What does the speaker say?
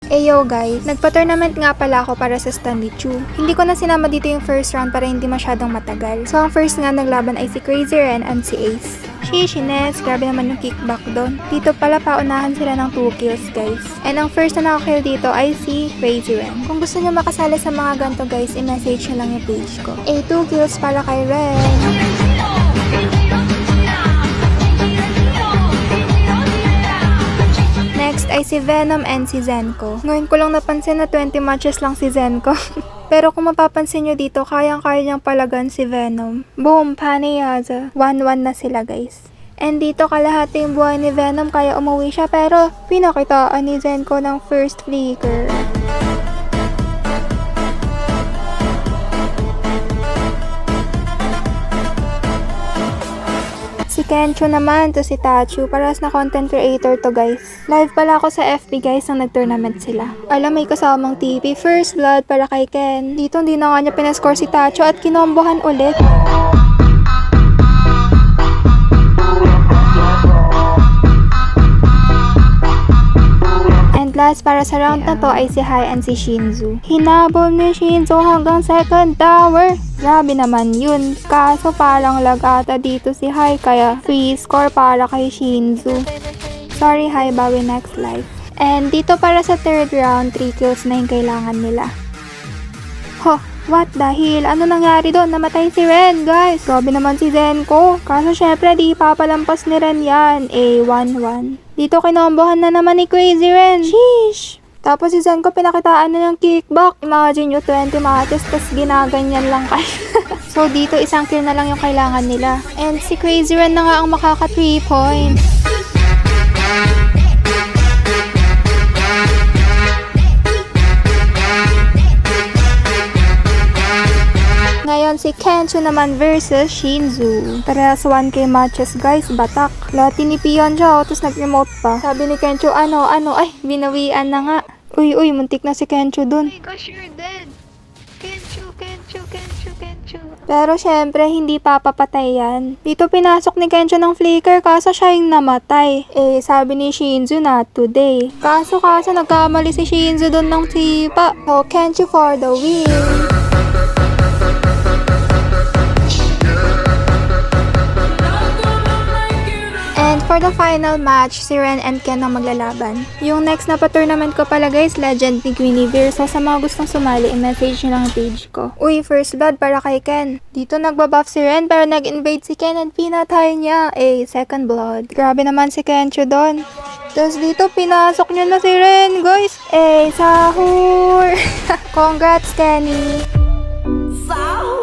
Yo guys, nagpa-tournament nga pala ako para sa Stanley Chu. Hindi ko na sinama dito yung first round para hindi masyadong matagal. So ang first nga naglaban ay si Crazy Ren and si Ace. Shishines, grabe naman yung kickback doon. Dito pala paunahan sila ng 2 kills guys. And ang first na nakakill dito ay si Crazy Ren. Kung gusto nyo makasali sa mga ganito guys, i-message nyo lang yung page ko. 2 kills para kay Ren. Next ay si Venom and si Zenko. Ngayon ko lang napansin na 20 matches lang si Zenko. Pero kung mapapansin nyo dito, kayang-kaya niyang palagan si Venom. Boom! Panayaza. 1-1 na sila guys. And dito kalahati yung buhay ni Venom kaya umuwi siya pero pinakitaan ni Zenko ng first flicker. Si Kencho naman to si Tachu, paras na content creator to guys. Live pala ako sa FB guys nang nag-tournament sila. Alam may kasamang TP, first blood para kay Ken. Dito hindi na nga niya pinascore si Tachu at kinombohan ulit. And last para sa round na to ay si Hai and si Shinzu. Hinabol ni Shinzu hanggang second tower. Grabe naman yun. Kaso parang lag ata dito si Hai kaya free score para kay Shinzu. Sorry Hai, bawi next life. And dito para sa third round, 3 kills na yung kailangan nila. What the hell? Ano nangyari doon? Namatay si Ren guys. Grabe naman si Zenko. Kaso syempre di papalampas ni Ren yan. 1-1. Dito kinombohan na naman ni Crazy Ren. Sheesh! Tapos si Zenko pinakitaan na ng kickback. Imagine nyo 20 matches tas ginaganyan lang kayo. So dito isang kill na lang yung kailangan nila. And si Crazy Ren na nga ang makaka 3 points. Ngayon si Kencho naman versus Shinzu. Parehas 1k matches guys, batak. Lahat tinipian siya, tapos nag-remote pa. Sabi ni Kencho, ay, binawian na nga. Uy, muntik na si Kencho dun. Oh my gosh, you're dead. Kencho. Pero syempre, hindi papapatay yan. Dito pinasok ni Kencho ng flicker, kaso siya yung namatay. Sabi ni Shinzu, not today. Kaso nagkamali si Shinzu dun ng sipa. So, Kencho for the win. And for the final match, si Ren and Ken ang maglalaban. Yung next na pa-tournament ko pala guys, Legend ni Guinevere. So sa mga gustong sumali, i-message nyo lang ang page ko. Uy, first blood para kay Ken. Dito nagbabuff si Ren pero nag-invade si Ken and pinatay niya. Second blood. Grabe naman si Kencho doon. Tapos dito, pinasok niya na si Ren guys. Sahur! Congrats, Kenny! Sahur!